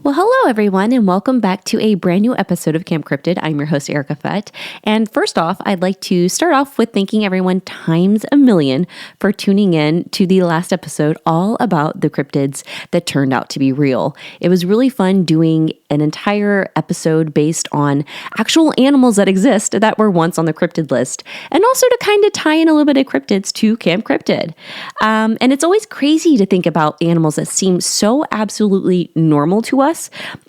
Well, hello everyone, and welcome back to a brand new episode of Camp Cryptid. I'm your host, Erica Fett. And first off, I'd like to start off with thanking everyone times a million for tuning in to the last episode all about the cryptids that turned out to be real. It was really fun doing an entire episode based on actual animals that exist that were once on the cryptid list, and also to kind of tie in a little bit of cryptids to Camp Cryptid. And it's always crazy to think about animals that seem so absolutely normal to us.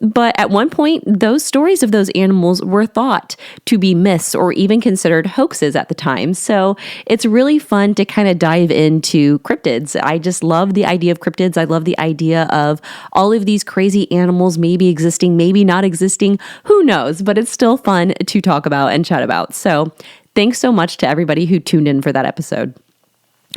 But at one point, those stories of those animals were thought to be myths or even considered hoaxes at the time. So it's really fun to kind of dive into cryptids. I just love the idea of cryptids. I love the idea of all of these crazy animals maybe existing, maybe not existing. Who knows? But it's still fun to talk about and chat about. So thanks so much to everybody who tuned in for that episode.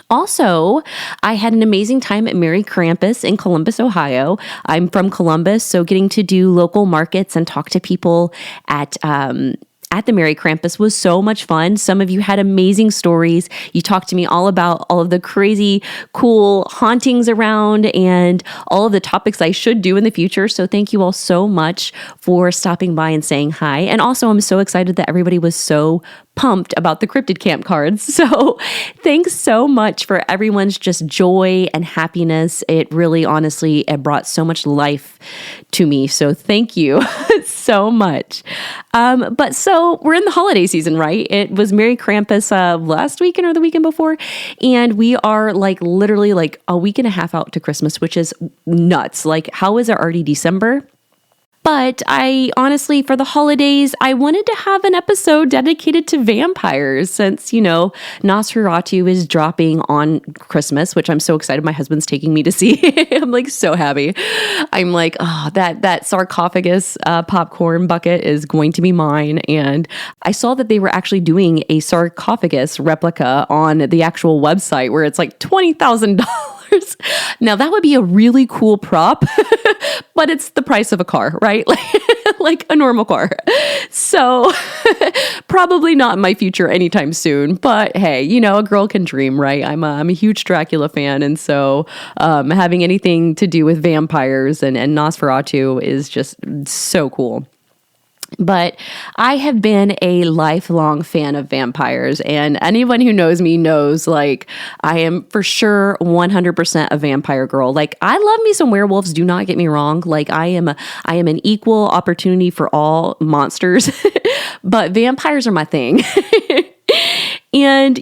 Also, I had an amazing time at Merry Krampus in Columbus, Ohio. I'm from Columbus, so getting to do local markets and talk to people at the Merry Krampus was so much fun. Some of you had amazing stories. You talked to me all about all of the crazy, cool hauntings around and all of the topics I should do in the future. So thank you all so much for stopping by and saying hi. And also, I'm so excited that everybody was so pumped about the cryptid camp cards. So thanks so much for everyone's just joy and happiness. It really, honestly, it brought so much life to me. So thank you so much. But so we're in the holiday season, right? It was Merry Krampus last weekend or the weekend before. And we are literally a week and a half out to Christmas, which is nuts. How is it already December? But I honestly, for the holidays, I wanted to have an episode dedicated to vampires since, Nosferatu is dropping on Christmas, which I'm so excited. My husband's taking me to see. I'm so happy. I'm that sarcophagus popcorn bucket is going to be mine. And I saw that they were actually doing a sarcophagus replica on the actual website where it's $20,000. Now that would be a really cool prop, but it's the price of a car, right? Like a normal car. So probably not in my future anytime soon, but hey, a girl can dream, right? I'm a huge Dracula fan. And so having anything to do with vampires and Nosferatu is just so cool. But I have been a lifelong fan of vampires, and anyone who knows me knows I am for sure 100% a vampire girl. I love me some werewolves, do not get me wrong. I am an equal opportunity for all monsters, but vampires are my thing. And,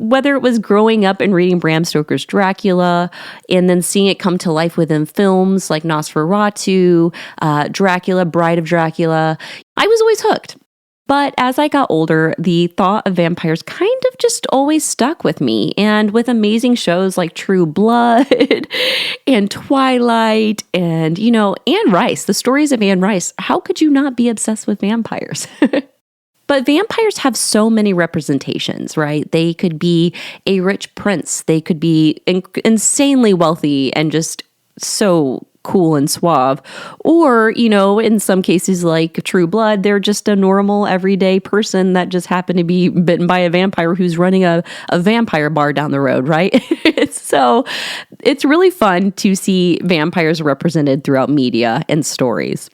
whether it was growing up and reading Bram Stoker's Dracula and then seeing it come to life within films like Nosferatu, Dracula, Bride of Dracula, I was always hooked. But as I got older, the thought of vampires kind of just always stuck with me. And with amazing shows like True Blood and Twilight and, Anne Rice, the stories of Anne Rice, how could you not be obsessed with vampires? But vampires have so many representations, right? They could be a rich prince. They could be insanely wealthy and just so cool and suave. Or, in some cases like True Blood, they're just a normal everyday person that just happened to be bitten by a vampire who's running a vampire bar down the road, right? So it's really fun to see vampires represented throughout media and stories.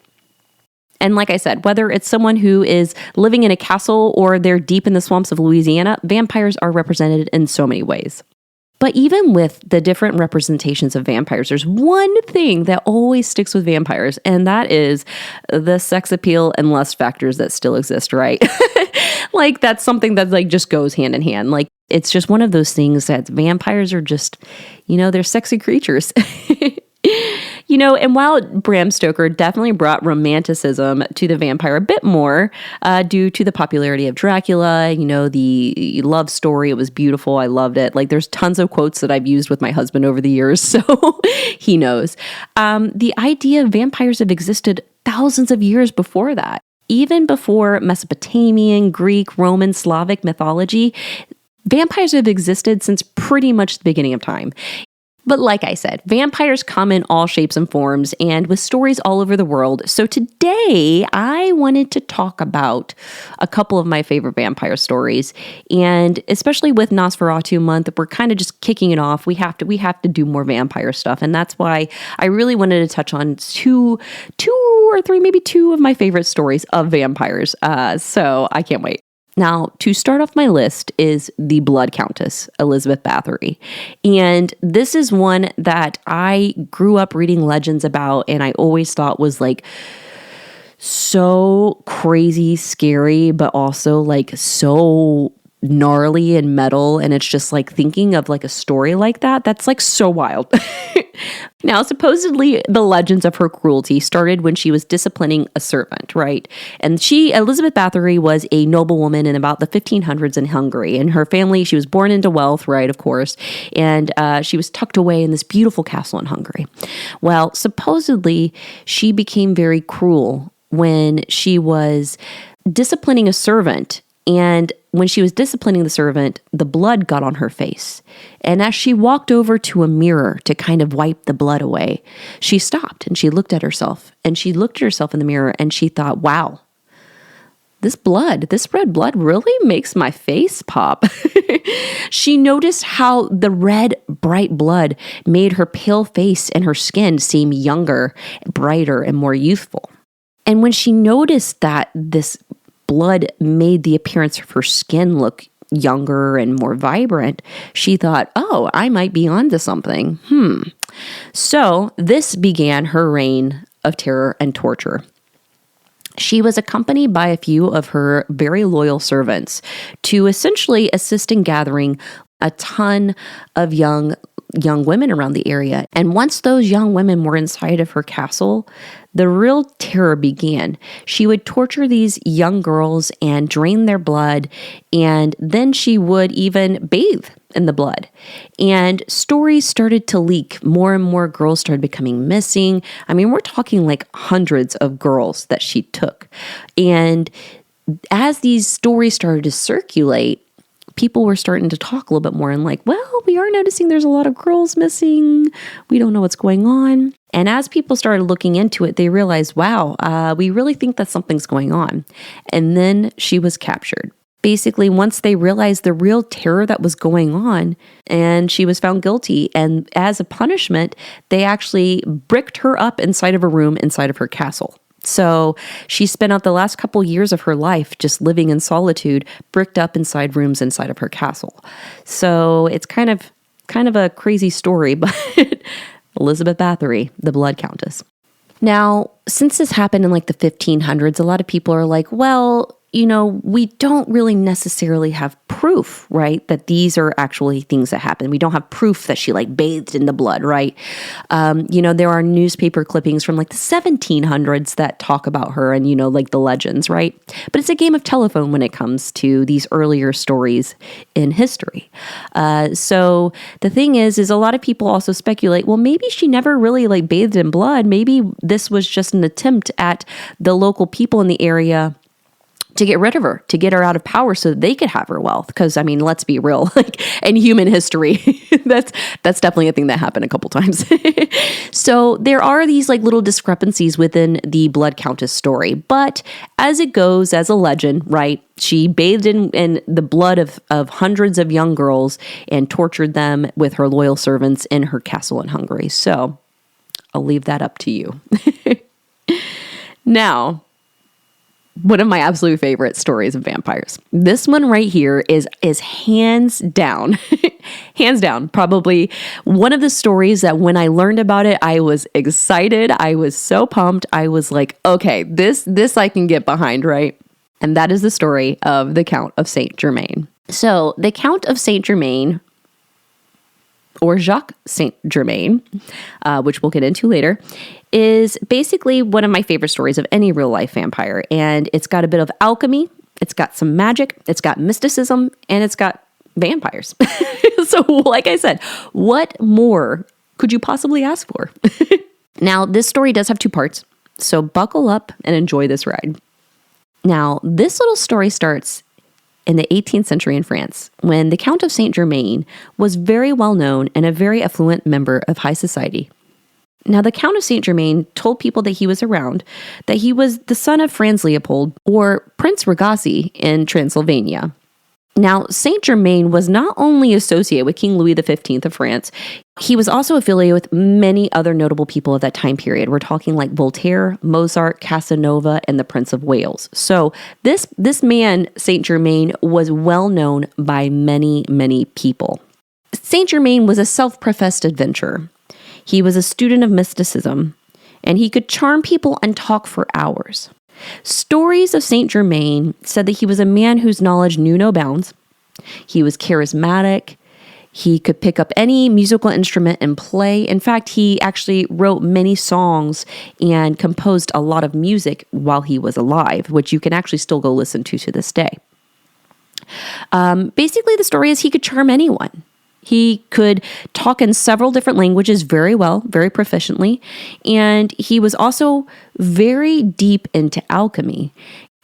And like I said, whether it's someone who is living in a castle or they're deep in the swamps of Louisiana, vampires are represented in so many ways. But even with the different representations of vampires, there's one thing that always sticks with vampires, and that is the sex appeal and lust factors that still exist, right? That's something that just goes hand in hand. It's just one of those things that vampires are just, they're sexy creatures. And while Bram Stoker definitely brought romanticism to the vampire a bit more due to the popularity of Dracula, the love story, it was beautiful. I loved it. There's tons of quotes that I've used with my husband over the years, so he knows. The idea of vampires have existed thousands of years before that. Even before Mesopotamian, Greek, Roman, Slavic mythology, vampires have existed since pretty much the beginning of time. But like I said, vampires come in all shapes and forms and with stories all over the world. So today I wanted to talk about a couple of my favorite vampire stories. And especially with Nosferatu month, we're kind of just kicking it off. We have to do more vampire stuff. And that's why I really wanted to touch on two or three, maybe two of my favorite stories of vampires. So I can't wait. Now, to start off my list is the Blood Countess, Elizabeth Bathory. And this is one that I grew up reading legends about and I always thought was like so crazy, scary, but also like so gnarly and metal. And it's just like thinking of like a story like that, that's like so wild. Now, supposedly the legends of her cruelty started when she was disciplining a servant, right? And Elizabeth Bathory was a noblewoman in about the 1500s in Hungary. And her family, she was born into wealth, right, of course. And she was tucked away in this beautiful castle in Hungary. Well, supposedly she became very cruel when she was disciplining a servant. And when she was disciplining the servant, the blood got on her face. And as she walked over to a mirror to kind of wipe the blood away, she stopped and she looked at herself. And she looked at herself in the mirror and she thought, wow, this red blood really makes my face pop. She noticed how the red, bright blood made her pale face and her skin seem younger, brighter, and more youthful. And when she noticed that this blood made the appearance of her skin look younger and more vibrant, she thought, oh, I might be onto something. So this began her reign of terror and torture. She was accompanied by a few of her very loyal servants to essentially assist in gathering a ton of young women around the area. And once those young women were inside of her castle, the real terror began. She would torture these young girls and drain their blood, and then she would even bathe in the blood. And stories started to leak. More and more girls started becoming missing. I mean, we're talking like hundreds of girls that she took. And as these stories started to circulate, people were starting to talk a little bit more and like, well, we are noticing there's a lot of girls missing. We don't know what's going on. And as people started looking into it, they realized, wow, we really think that something's going on. And then she was captured. Basically, once they realized the real terror that was going on, and she was found guilty. And as a punishment, they actually bricked her up inside of a room inside of her castle. So she spent out the last couple years of her life just living in solitude, bricked up inside rooms inside of her castle. So it's kind of a crazy story, but Elizabeth Bathory, the Blood Countess. Now, since this happened in like the 1500s, a lot of people are like, well, we don't really necessarily have proof, right, that these are actually things that happen. We don't have proof that she like bathed in the blood, right? There are newspaper clippings from like the 1700s that talk about her and, like the legends, right? But it's a game of telephone when it comes to these earlier stories in history. So the thing is a lot of people also speculate, well, maybe she never really like bathed in blood. Maybe this was just an attempt at the local people in the area to get rid of her, to get her out of power so that they could have her wealth. Because, I mean, let's be real, like in human history, that's definitely a thing that happened a couple times. So there are these like little discrepancies within the Blood Countess story. But as it goes, as a legend, right, she bathed in the blood of hundreds of young girls and tortured them with her loyal servants in her castle in Hungary. So I'll leave that up to you. Now, one of my absolute favorite stories of vampires. This one right here is hands down, probably one of the stories that when I learned about it, I was excited. I was so pumped. I was like, okay, this I can get behind, right? And that is the story of the Count of Saint Germain. So the Count of Saint Germain, or Jacques Saint Germain, which we'll get into later, is basically one of my favorite stories of any real life vampire. And it's got a bit of alchemy, it's got some magic, it's got mysticism, and it's got vampires. So like I said, what more could you possibly ask for? Now, this story does have two parts, so buckle up and enjoy this ride. Now, this little story starts in the 18th century in France, when the Count of Saint Germain was very well known and a very affluent member of high society. Now, the Count of Saint Germain told people that he was around that he was the son of Franz Leopold, or Prince Regasi in Transylvania. Now, Saint Germain was not only associated with King Louis XV of France, he was also affiliated with many other notable people of that time period. We're talking like Voltaire, Mozart, Casanova, and the Prince of Wales. So this man, Saint Germain, was well known by many, many people. Saint Germain was a self-professed adventurer. He was a student of mysticism, and he could charm people and talk for hours. Stories of Saint Germain said that he was a man whose knowledge knew no bounds. He was charismatic. He could pick up any musical instrument and play. In fact, he actually wrote many songs and composed a lot of music while he was alive, which you can actually still go listen to this day. Basically, the story is he could charm anyone. He could talk in several different languages very well, very proficiently, and he was also very deep into alchemy.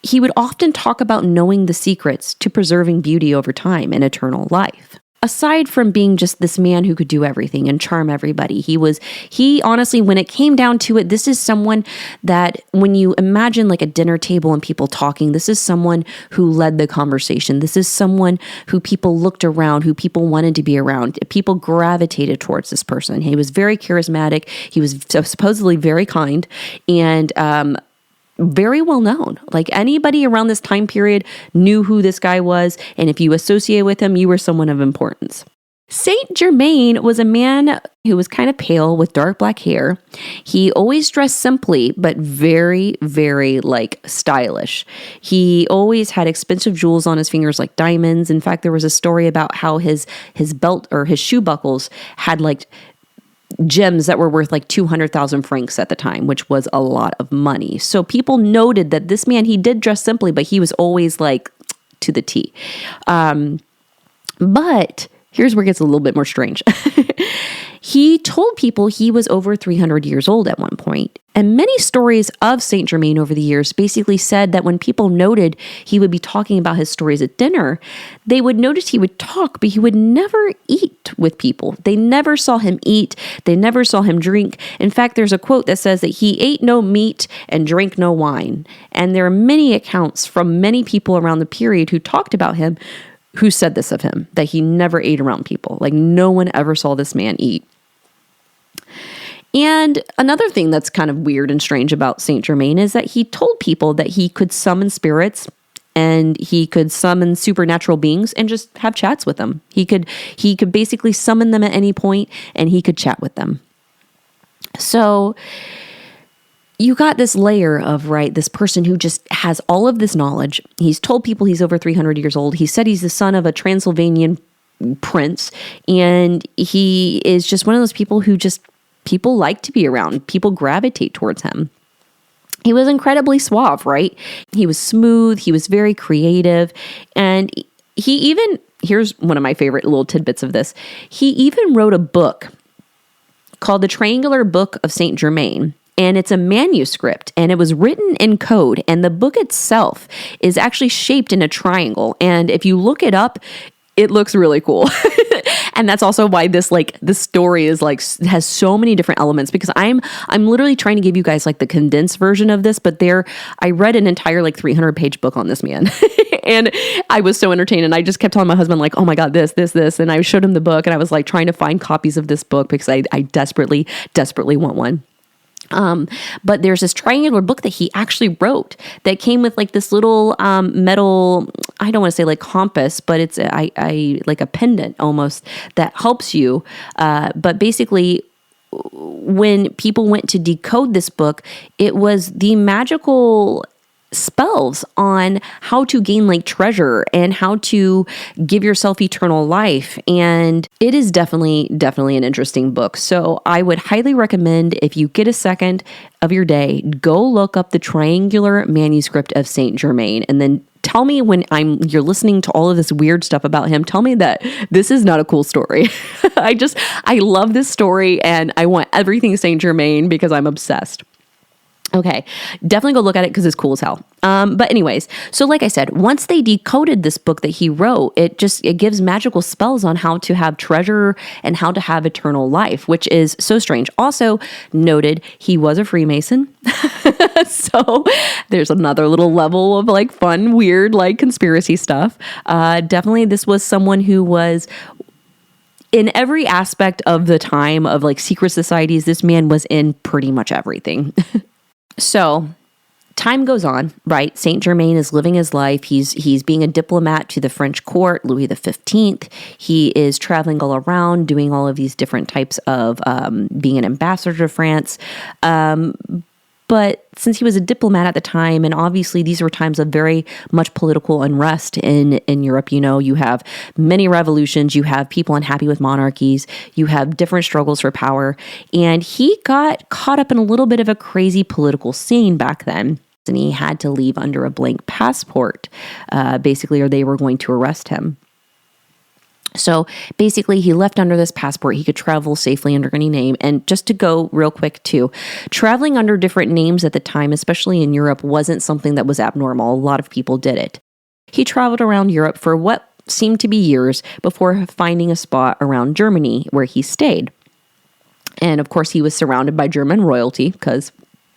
He would often talk about knowing the secrets to preserving beauty over time and eternal life. Aside from being just this man who could do everything and charm everybody, he honestly, when it came down to it, this is someone that when you imagine like a dinner table and people talking, this is someone who led the conversation. This is someone who people looked around, who people wanted to be around. People gravitated towards this person. He was very charismatic. He was supposedly very kind and, very well known. Like anybody around this time period knew who this guy was, and if you associate with him, you were someone of importance. Saint Germain was a man who was kind of pale with dark black hair. He always dressed simply, but very, very stylish. He always had expensive jewels on his fingers like diamonds. In fact, there was a story about how his belt or his shoe buckles had gems that were worth 200,000 francs at the time, which was a lot of money. So people noted that this man, he did dress simply, but he was always to the T. But here's where it gets a little bit more strange. He told people he was over 300 years old at one point. And many stories of Saint Germain over the years basically said that when people noted he would be talking about his stories at dinner, they would notice he would talk, but he would never eat with people. They never saw him eat. They never saw him drink. In fact, there's a quote that says that he ate no meat and drank no wine. And there are many accounts from many people around the period who talked about him who said this of him, that he never ate around people. No one ever saw this man eat. And another thing that's kind of weird and strange about Saint Germain is that he told people that he could summon spirits and he could summon supernatural beings and just have chats with them. He could basically summon them at any point and he could chat with them. So you got this layer of, this person who just has all of this knowledge. He's told people he's over 300 years old. He said he's the son of a Transylvanian prince, and he is just one of those people who just people like to be around. People gravitate towards him. He was incredibly suave, right? He was smooth. He was very creative. And he even, here's one of my favorite little tidbits of this. He even wrote a book called The Triangular Book of Saint Germain. And it's a manuscript, and it was written in code. And the book itself is actually shaped in a triangle. And if you look it up, it looks really cool. And that's also why this story is has so many different elements, because I'm literally trying to give you guys the condensed version of this, but I read an entire 300-page book on this man. And I was so entertained, and I just kept telling my husband oh my God, this, and I showed him the book, and I was trying to find copies of this book because I desperately want one. But there's this triangular book that he actually wrote that came with this little metal, I don't want to say compass, but it's a pendant almost that helps you. But basically, when people went to decode this book, it was the magical spells on how to gain treasure and how to give yourself eternal life. And it is definitely an interesting book. So I would highly recommend, if you get a second of your day, go look up the Triangular Manuscript of Saint Germain, and then tell me when you're listening to all of this weird stuff about him, tell me that this is not a cool story. I love this story, and I want everything Saint Germain because I'm obsessed. Okay, definitely go look at it because it's cool as hell. But anyways, so like I said, once they decoded this book that he wrote, it gives magical spells on how to have treasure and how to have eternal life, which is so strange. Also noted, he was a Freemason. So there's another little level of like fun, weird, like conspiracy stuff. Definitely this was someone who was in every aspect of the time of like secret societies. This man was in pretty much everything. So time goes on, right? Saint Germain is living his life. He's being a diplomat to the French court, Louis XV. He is traveling all around, doing all of these different types of being an ambassador to France. But since he was a diplomat at the time, and obviously these were times of very much political unrest in Europe, you have many revolutions, you have people unhappy with monarchies, you have different struggles for power, and he got caught up in a little bit of a crazy political scene back then, and he had to leave under a blank passport, basically, or they were going to arrest him. So basically, he left under this passport. He could travel safely under any name. And just to go real quick too, traveling under different names at the time, especially in Europe, wasn't something that was abnormal. A lot of people did it. He traveled around Europe for what seemed to be years before finding a spot around Germany where he stayed. And of course, he was surrounded by German royalty because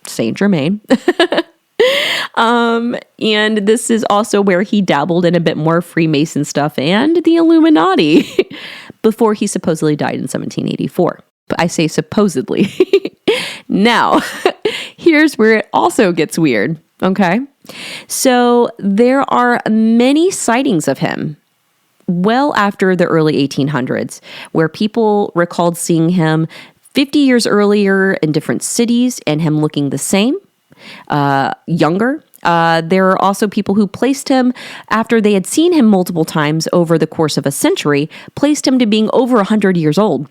Saint Germain. And this is also where he dabbled in a bit more Freemason stuff and the Illuminati before he supposedly died in 1784. But I say supposedly. Now, here's where it also gets weird, okay? So there are many sightings of him well after the early 1800s where people recalled seeing him 50 years earlier in different cities and him looking the same. Younger. There are also people who placed him, after they had seen him multiple times over the course of a century, placed him to being over 100 years old.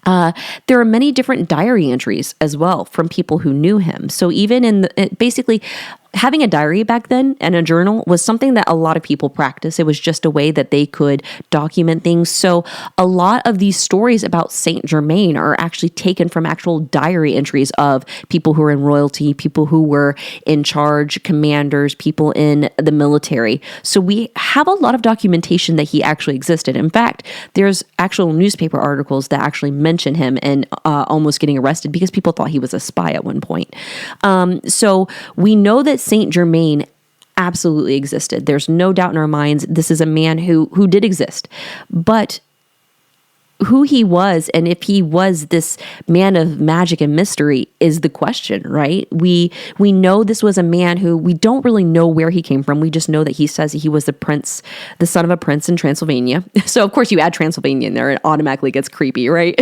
There are many different diary entries as well from people who knew him. So even basically, having a diary back then and a journal was something that a lot of people practiced. It was just a way that they could document things. So a lot of these stories about Saint Germain are actually taken from actual diary entries of people who were in royalty, people who were in charge, commanders, people in the military. So we have a lot of documentation that he actually existed. In fact, there's actual newspaper articles that actually mention him and almost getting arrested because people thought he was a spy at one point. So we know that Saint Germain absolutely existed. There's no doubt in our minds this is a man who did exist. But who he was and if he was this man of magic and mystery is the question, right? We know this was a man who we don't really know where he came from. We just know that he says he was the son of a prince in Transylvania. So of course you add Transylvania in there, it automatically gets creepy, right?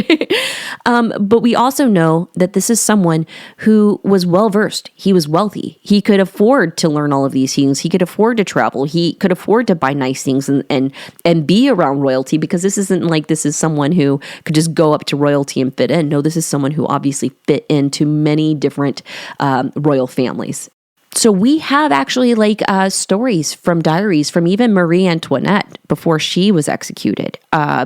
But we also know that this is someone who was well-versed. He was wealthy. He could afford to learn all of these things. He could afford to travel. He could afford to buy nice things and be around royalty, because this isn't like this is someone who could just go up to royalty and fit in. No, this is someone who obviously fit into many different royal families. So we have actually stories from diaries from even Marie Antoinette before she was executed,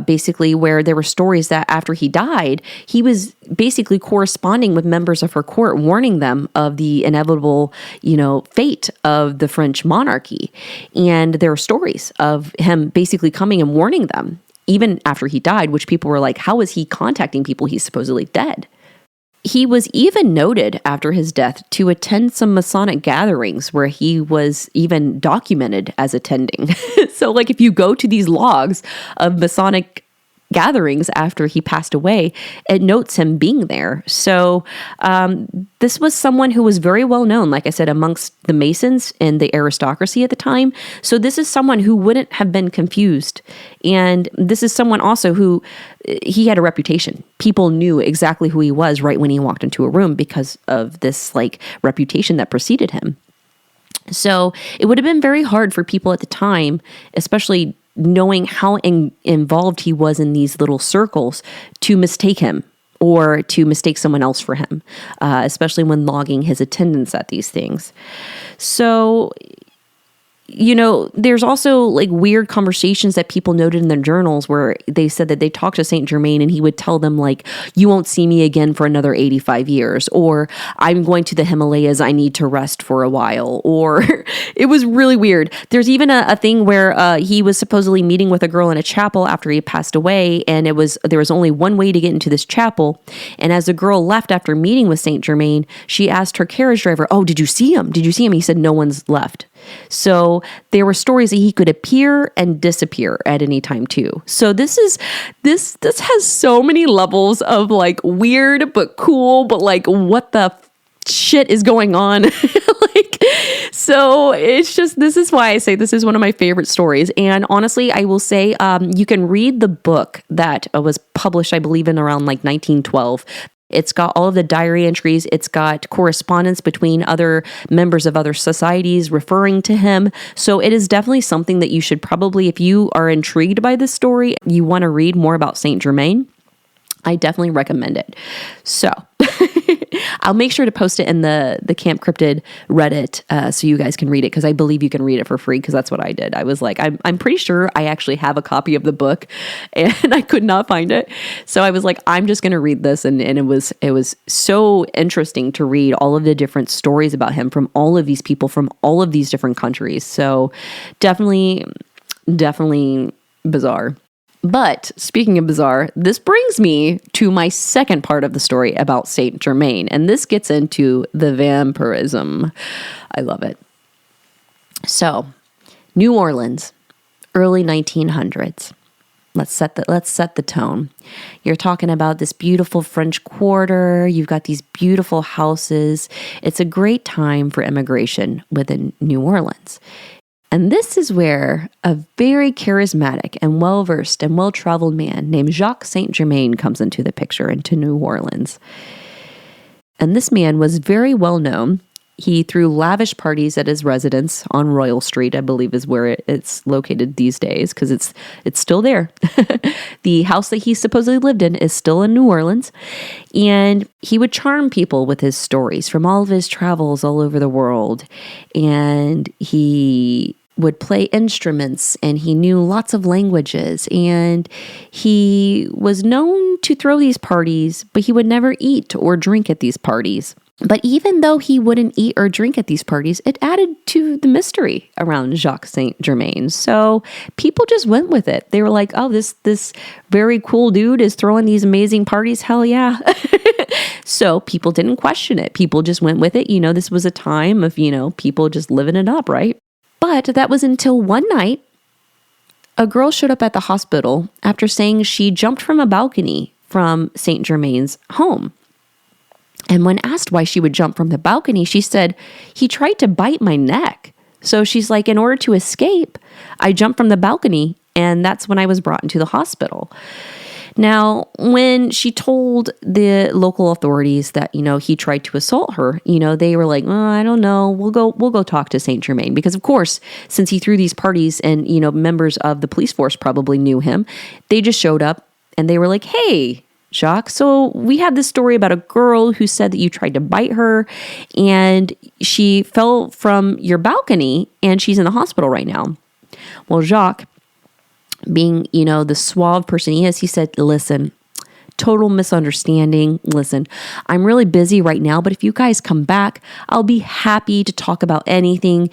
basically where there were stories that after he died, he was basically corresponding with members of her court, warning them of the inevitable, fate of the French monarchy. And there are stories of him basically coming and warning them, even after he died, which people were like, how is he contacting people he's supposedly dead? He was even noted after his death to attend some Masonic gatherings where he was even documented as attending. So if you go to these logs of Masonic gatherings after he passed away, it notes him being there. So this was someone who was very well known, like I said, amongst the Masons and the aristocracy at the time. So this is someone who wouldn't have been confused. And this is someone also who, he had a reputation. People knew exactly who he was right when he walked into a room because of this reputation that preceded him. So it would have been very hard for people at the time, especially knowing how involved he was in these little circles, to mistake him or to mistake someone else for him, especially when logging his attendance at these things. So there's also like weird conversations that people noted in their journals where they said that they talked to Saint Germain and he would tell them like, you won't see me again for another 85 years, or I'm going to the Himalayas, I need to rest for a while, or it was really weird. There's even a thing where he was supposedly meeting with a girl in a chapel after he passed away, and there was only one way to get into this chapel, and as the girl left after meeting with Saint Germain, she asked her carriage driver, oh, did you see him? He said, no one's left. So there were stories that he could appear and disappear at any time too. So this has so many levels of like weird but cool, but like what the shit is going on? So it's just, this is why I say this is one of my favorite stories. And honestly, I will say you can read the book that was published, I believe, in around like 1912. It's got all of the diary entries. It's got correspondence between other members of other societies referring to him. So it is definitely something that you should probably, if you are intrigued by this story, you want to read more about Saint Germain, I definitely recommend it. So I'll make sure to post it in the Camp Cryptid Reddit so you guys can read it, because I believe you can read it for free, because that's what I did. I was like, I'm pretty sure I actually have a copy of the book and I could not find it. So I was like, I'm just going to read this. And it was so interesting to read all of the different stories about him from all of these people from all of these different countries. So definitely bizarre. But speaking of bizarre, this brings me to my second part of the story about Saint Germain, and this gets into the vampirism. I love it. So, New Orleans, early 1900s. Let's set the tone. You're talking about this beautiful French Quarter. You've got these beautiful houses. It's a great time for immigration within New Orleans. And this is where a very charismatic and well-versed and well-traveled man named Jacques Saint Germain comes into the picture, into New Orleans. And this man was very well known. He threw lavish parties at his residence on Royal Street, I believe is where it's located these days, because it's still there. The house that he supposedly lived in is still in New Orleans. And he would charm people with his stories from all of his travels all over the world. And he would play instruments, and he knew lots of languages, and he was known to throw these parties, but he would never eat or drink at these parties. But even though he wouldn't eat or drink at these parties, it added to the mystery around Jacques Saint Germain. So people just went with it. They were like, oh, this very cool dude is throwing these amazing parties. Hell yeah. So people didn't question it. People just went with it. This was a time of, people just living it up, right? But that was until one night, a girl showed up at the hospital after saying she jumped from a balcony from Saint Germain's home. And when asked why she would jump from the balcony, she said, he tried to bite my neck. So she's like, in order to escape, I jumped from the balcony, and that's when I was brought into the hospital. Now, when she told the local authorities that, he tried to assault her, they were like, oh, I don't know, we'll go talk to Saint Germain. Because of course, since he threw these parties and, members of the police force probably knew him, they just showed up and they were like, hey, Jacques, so we had this story about a girl who said that you tried to bite her and she fell from your balcony and she's in the hospital right now. Well, Jacques, being, the suave person he is, he said, listen, total misunderstanding. Listen, I'm really busy right now, but if you guys come back, I'll be happy to talk about anything,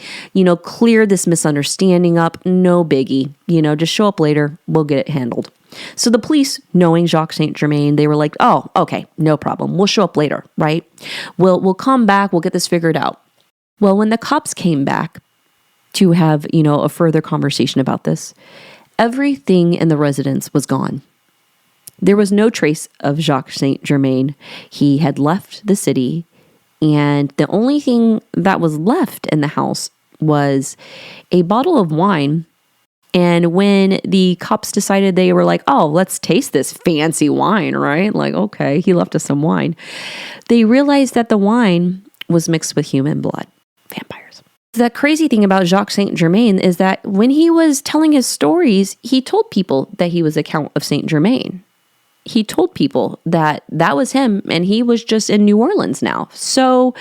clear this misunderstanding up. No biggie, just show up later. We'll get it handled. So the police, knowing Jacques Saint Germain, they were like, oh, okay, no problem. We'll show up later, right? We'll come back. We'll get this figured out. Well, when the cops came back to have, a further conversation about this, everything in the residence was gone. There was no trace of Jacques Saint Germain. He had left the city, and the only thing that was left in the house was a bottle of wine. And when the cops decided, they were like, oh, let's taste this fancy wine, right? Like, okay, he left us some wine. They realized that the wine was mixed with human blood. Vampires. The crazy thing about Jacques Saint Germain is that when he was telling his stories, he told people that he was a Count of Saint Germain. He told people that was him and he was just in New Orleans now. So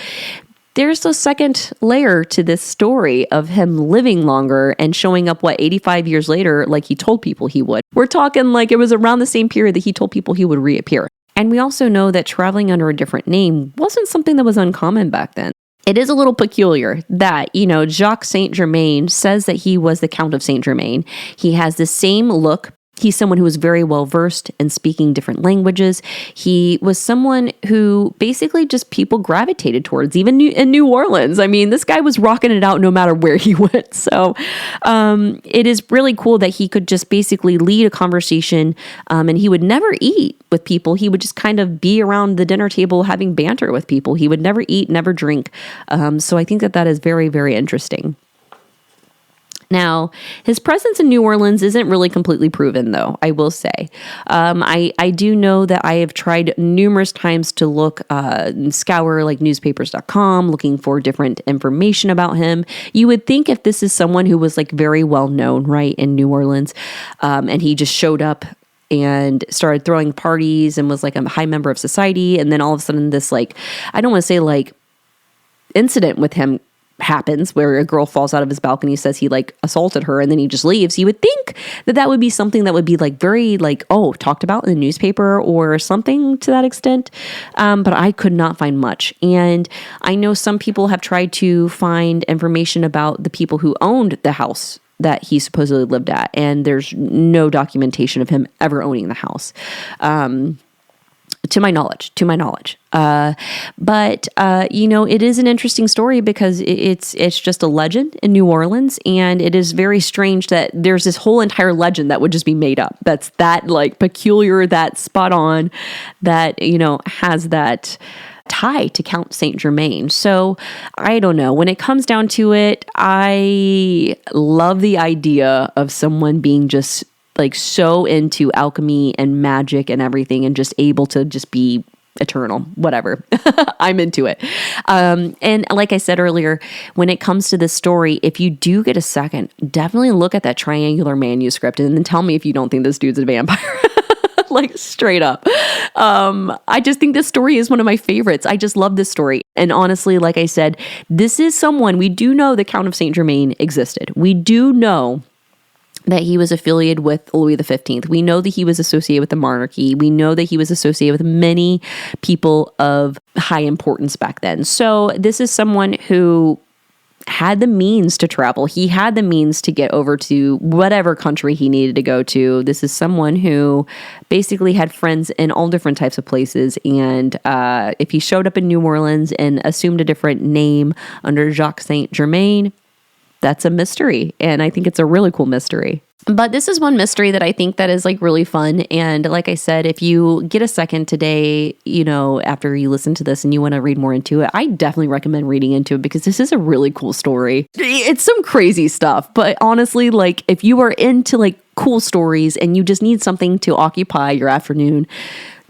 there's a second layer to this story of him living longer and showing up, 85 years later, like he told people he would. We're talking like it was around the same period that he told people he would reappear. And we also know that traveling under a different name wasn't something that was uncommon back then. It is a little peculiar that, Jacques Saint Germain says that he was the Count of Saint Germain. He has the same look. He's someone who was very well versed in speaking different languages. He was someone who basically just people gravitated towards, even in New Orleans. I mean, this guy was rocking it out no matter where he went. So it is really cool that he could just basically lead a conversation, and he would never eat with people. He would just kind of be around the dinner table having banter with people. He would never eat, never drink. So I think that is very, very interesting. Now, his presence in New Orleans isn't really completely proven, though, I will say. I do know that I have tried numerous times to look, scour like newspapers.com, looking for different information about him. You would think if this is someone who was like very well known, right, in New Orleans, and he just showed up and started throwing parties and was like a high member of society, and then all of a sudden this like, I don't want to say like incident with him happens where a girl falls out of his balcony, says he like assaulted her, and then he just leaves. You would think that would be something that would be like very like, talked about in the newspaper or something to that extent. But I could not find much. And I know some people have tried to find information about the people who owned the house that he supposedly lived at, and there's no documentation of him ever owning the house. To my knowledge. But it is an interesting story because it's just a legend in New Orleans, and it is very strange that there's this whole entire legend that would just be made up. That's that like peculiar, that spot on, that, has that tie to Count Saint Germain. So I don't know. When it comes down to it, I love the idea of someone being just like so into alchemy and magic and everything and just able to just be eternal, whatever. I'm into it. And like I said earlier, when it comes to this story, if you do get a second, definitely look at that triangular manuscript and then tell me if you don't think this dude's a vampire. Like straight up. I just think this story is one of my favorites. I just love this story. And honestly, like I said, this is someone, we do know the Count of Saint Germain existed. We do know that he was affiliated with Louis XV. We know that he was associated with the monarchy. We know that he was associated with many people of high importance back then. So this is someone who had the means to travel. He had the means to get over to whatever country he needed to go to. This is someone who basically had friends in all different types of places. And if he showed up in New Orleans and assumed a different name under Jacques Saint Germain, that's a mystery. And I think it's a really cool mystery. But this is one mystery that I think that is like really fun. And like I said, if you get a second today, after you listen to this and you want to read more into it, I definitely recommend reading into it because this is a really cool story. It's some crazy stuff. But honestly, like if you are into like cool stories and you just need something to occupy your afternoon,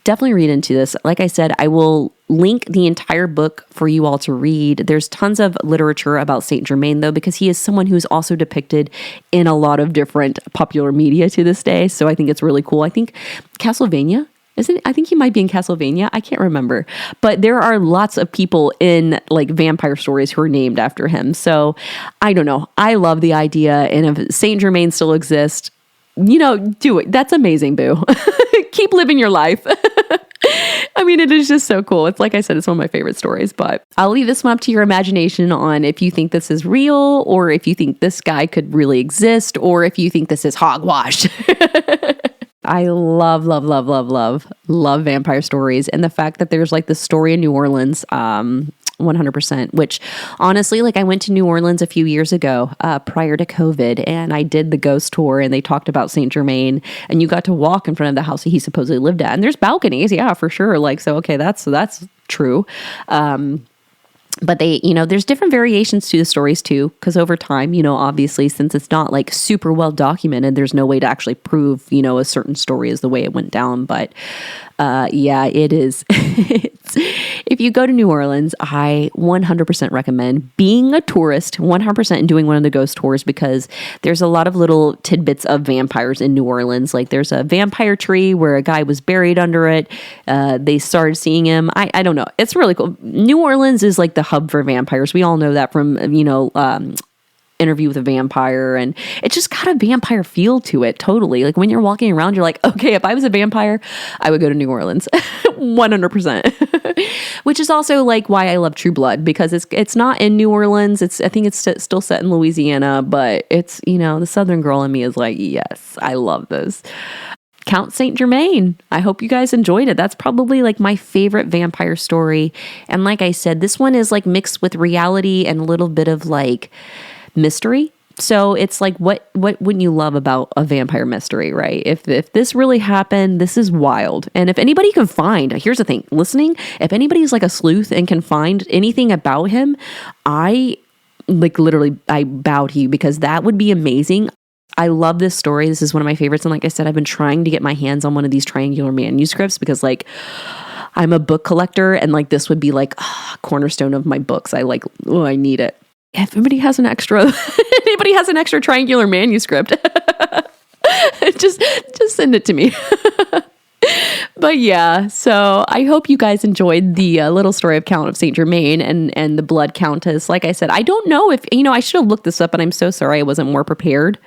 definitely read into this. Like I said, I will link the entire book for you all to read. There's tons of literature about Saint Germain, though, because he is someone who's also depicted in a lot of different popular media to this day. So I think it's really cool. I think Castlevania, I think he might be in Castlevania. I can't remember. But there are lots of people in like vampire stories who are named after him. So I don't know. I love the idea. And if Saint Germain still exists, do it. That's amazing, boo. Keep living your life. I mean, it is just so cool. It's like I said, it's one of my favorite stories, but I'll leave this one up to your imagination on if you think this is real or if you think this guy could really exist or if you think this is hogwash. I love vampire stories. And the fact that there's like this story in New Orleans, 100%, which honestly, like I went to New Orleans a few years ago, prior to COVID, and I did the ghost tour and they talked about Saint Germain and you got to walk in front of the house that he supposedly lived at. And there's balconies. Yeah, for sure. Like, so, okay, that's true. But they, there's different variations to the stories too, because over time, obviously, since it's not like super well documented, there's no way to actually prove, a certain story is the way it went down. But yeah, it is. if you go to New Orleans, I 100% recommend being a tourist 100% and doing one of the ghost tours, because there's a lot of little tidbits of vampires in New Orleans. Like there's a vampire tree where a guy was buried under it. They started seeing him. I don't know. It's really cool. New Orleans is like the hub for vampires. We all know that from, Interview with a Vampire, and it's just got a vampire feel to it. Totally. Like when you're walking around, you're like, okay, if I was a vampire, I would go to New Orleans 100%. Which is also like why I love True Blood, because it's not in New Orleans. I think it's still set in Louisiana, but it's, the Southern girl in me is like, yes, I love this. Count Saint Germain. I hope you guys enjoyed it. That's probably like my favorite vampire story. And like I said, this one is like mixed with reality and a little bit of like mystery. So it's like, what wouldn't you love about a vampire mystery, right? If this really happened, this is wild. And if anybody can find, here's the thing, listening, if anybody's like a sleuth and can find anything about him, I bow to you, because that would be amazing. I love this story. This is one of my favorites. And like I said, I've been trying to get my hands on one of these triangular manuscripts, because like I'm a book collector, and like this would be like a cornerstone of my books. I need it. If anybody has an extra triangular manuscript, just send it to me. But yeah, so I hope you guys enjoyed the little story of Count of Saint Germain and the Blood Countess. Like I said, I don't know if, I should have looked this up, and I'm so sorry I wasn't more prepared.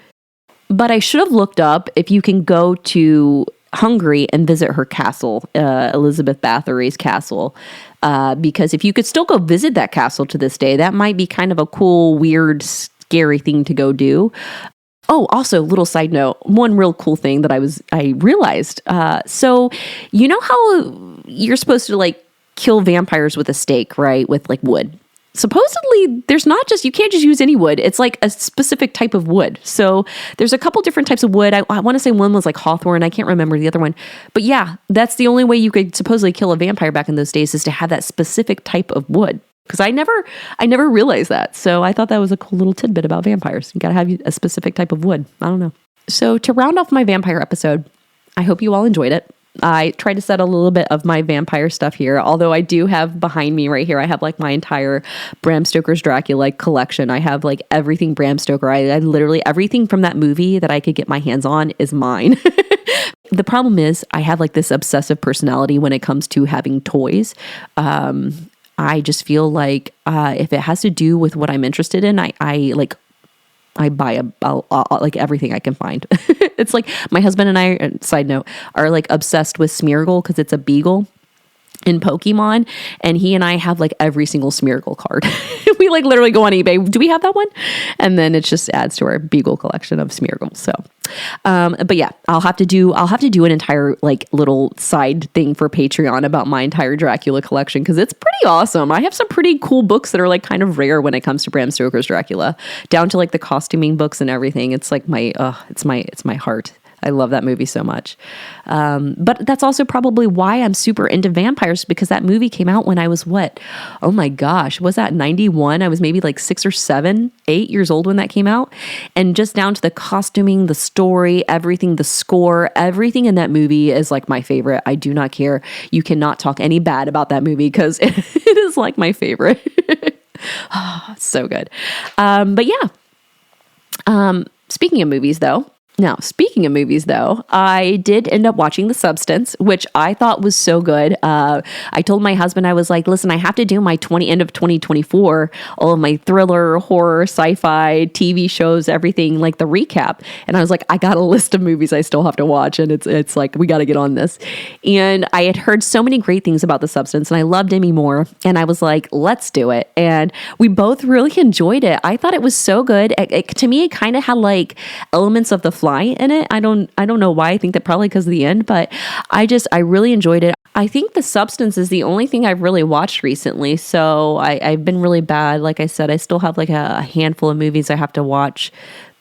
But I should have looked up if you can go to Hungary and visit her castle, Elizabeth Bathory's castle. Because if you could still go visit that castle to this day, that might be kind of a cool, weird, scary thing to go do. Oh, also, little side note, one real cool thing that I realized. So you know how you're supposed to like kill vampires with a stake, right? With like wood. Supposedly, you can't just use any wood. It's like a specific type of wood. So there's a couple different types of wood. I want to say one was like hawthorn. I can't remember the other one. But yeah, that's the only way you could supposedly kill a vampire back in those days, is to have that specific type of wood. Because I never realized that. So I thought that was a cool little tidbit about vampires. You got to have a specific type of wood. I don't know. So to round off my vampire episode, I hope you all enjoyed it. I tried to set a little bit of my vampire stuff here, although I do have behind me right here, I have like my entire Bram Stoker's Dracula collection. I have like everything Bram Stoker. I literally, everything from that movie that I could get my hands on is mine. The problem is I have like this obsessive personality when it comes to having toys. I just feel like if it has to do with what I'm interested in, I buy like everything I can find. It's like my husband and I, side note, are like obsessed with Smeargle, because it's a beagle in Pokemon, and he and I have like every single Smeargle card. We like literally go on eBay. Do we have that one? And then it just adds to our beagle collection of Smeargle. So, but yeah, I'll have to do an entire like little side thing for Patreon about my entire Dracula collection, because it's pretty awesome. I have some pretty cool books that are like kind of rare when it comes to Bram Stoker's Dracula, down to like the costuming books and everything. It's like it's my heart. I love that movie so much. But that's also probably why I'm super into vampires, because that movie came out when I was what? Oh my gosh, was that 91? I was maybe like 6 or 7, 8 years old when that came out. And just down to the costuming, the story, everything, the score, everything in that movie is like my favorite. I do not care. You cannot talk any bad about that movie, because it is like my favorite. Oh, so good. But yeah. Speaking of movies though, I did end up watching The Substance, which I thought was so good. I told my husband, I was like, listen, I have to do my end of 2024, all of my thriller, horror, sci-fi, TV shows, everything, like the recap. And I was like, I got a list of movies I still have to watch. And it's like, we got to get on this. And I had heard so many great things about The Substance, and I loved Demi Moore. And I was like, let's do it. And we both really enjoyed it. I thought it was so good. To me, it kind of had like elements of The Fly in it. I don't know why. I think that probably because of the end, but I really enjoyed it. I think The Substance is the only thing I've really watched recently. So I've been really bad. Like I said, I still have like a handful of movies I have to watch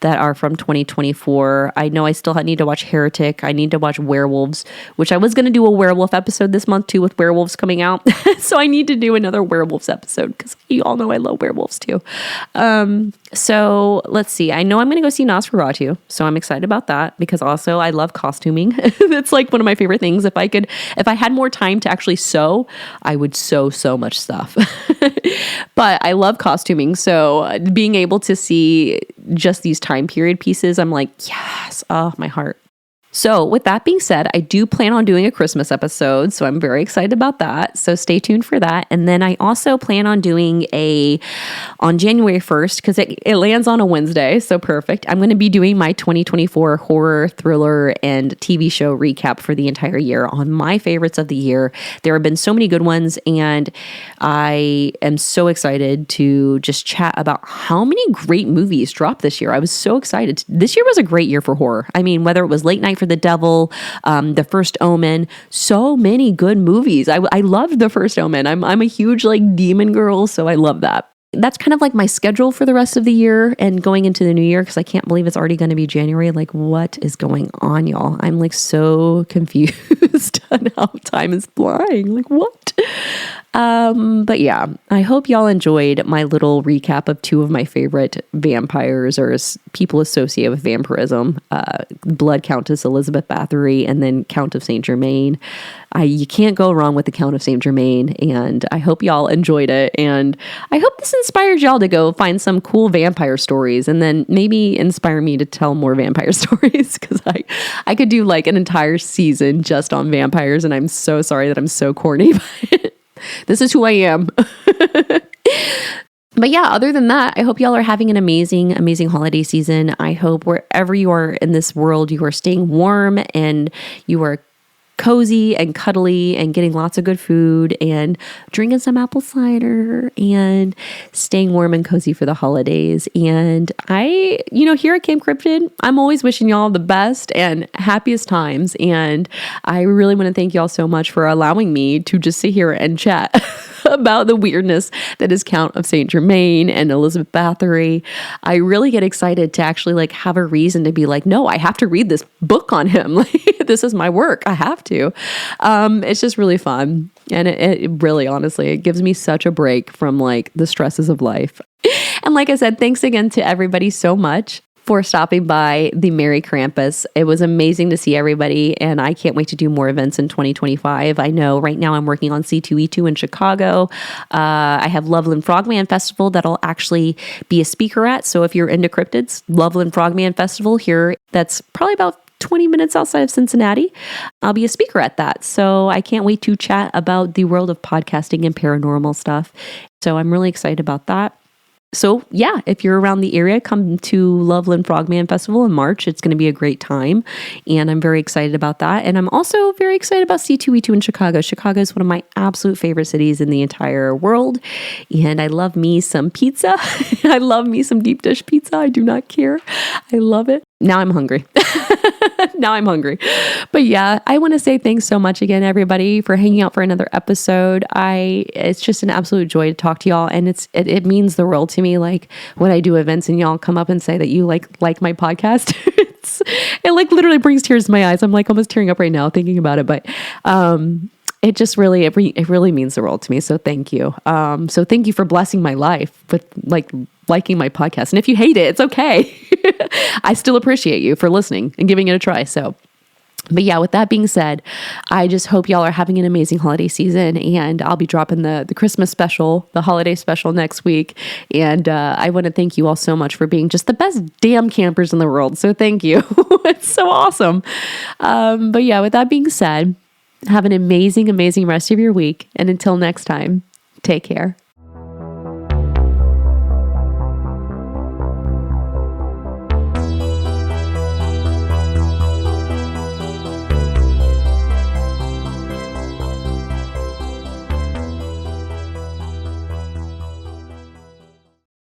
that are from 2024. I know I still need to watch Heretic. I need to watch Werewolves, which I was going to do a werewolf episode this month too, with werewolves coming out. So I need to do another werewolves episode because you all know I love werewolves too. So let's see. I know I'm going to go see Nosferatu. So I'm excited about that because also I love costuming. It's like one of my favorite things. If I had more time to actually sew, I would sew so much stuff. But I love costuming. So being able to see just these time period pieces, I'm like, yes, oh, my heart. So with that being said, I do plan on doing a Christmas episode, so I'm very excited about that. So stay tuned for that. And then I also plan on doing on January 1st, because it lands on a Wednesday, so perfect. I'm going to be doing my 2024 horror, thriller, and TV show recap for the entire year on my favorites of the year. There have been so many good ones, and I am so excited to just chat about how many great movies dropped this year. I was so excited. This year was a great year for horror. I mean, whether it was Late Night for the Devil, The First Omen, so many good movies. I loved The First Omen. I'm a huge like demon girl, so I love that. That's kind of like my schedule for the rest of the year and going into the new year, because I can't believe it's already going to be January. Like, what is going on, y'all? I'm like so confused on how time is flying. Like, what? But yeah, I hope y'all enjoyed my little recap of two of my favorite vampires or people associated with vampirism, Blood Countess Elizabeth Bathory, and then Count of Saint Germain. You can't go wrong with the Count of Saint Germain, and I hope y'all enjoyed it. And I hope this inspired y'all to go find some cool vampire stories, and then maybe inspire me to tell more vampire stories, because I could do like an entire season just on vampires, and I'm so sorry that I'm so corny, but this is who I am. But yeah, other than that, I hope y'all are having an amazing, amazing holiday season. I hope wherever you are in this world, you are staying warm and you are cozy and cuddly and getting lots of good food and drinking some apple cider and staying warm and cozy for the holidays. And here at Camp Cryptid, I'm always wishing y'all the best and happiest times. And I really want to thank y'all so much for allowing me to just sit here and chat about the weirdness that is Count of Saint Germain and Elizabeth Bathory. I really get excited to actually like have a reason to be like, no, I have to read this book on him. Like, this is my work. I have to. It's just really fun. And it really, honestly, it gives me such a break from like the stresses of life. And like I said, thanks again to everybody so much for stopping by the Merry Krampus. It was amazing to see everybody, and I can't wait to do more events in 2025. I know right now I'm working on C2E2 in Chicago. I have Loveland Frogman Festival that I'll actually be a speaker at. So if you're into cryptids, Loveland Frogman Festival here, that's probably about 20 minutes outside of Cincinnati. I'll be a speaker at that. So I can't wait to chat about the world of podcasting and paranormal stuff. So I'm really excited about that. So yeah, if you're around the area, come to Loveland Frogman Festival in March. It's going to be a great time, and I'm very excited about that. And I'm also very excited about C2E2 in Chicago. Chicago is one of my absolute favorite cities in the entire world, and I love me some pizza. I love me some deep dish pizza. I do not care. I love it. Now I'm hungry. But yeah, I want to say thanks so much again, everybody, for hanging out for another episode. It's just an absolute joy to talk to y'all, and it means the world to me. Like when I do events and y'all come up and say that you like my podcast, it like literally brings tears to my eyes. I'm like almost tearing up right now thinking about it, but it just really, it really means the world to me. So thank you. So thank you for blessing my life with like liking my podcast. And if you hate it, it's okay. I still appreciate you for listening and giving it a try. So, but yeah, with that being said, I just hope y'all are having an amazing holiday season, and I'll be dropping the Christmas special, the holiday special next week. And I want to thank you all so much for being just the best damn campers in the world. So thank you. It's so awesome. But yeah, with that being said, have an amazing, amazing rest of your week. And until next time, take care.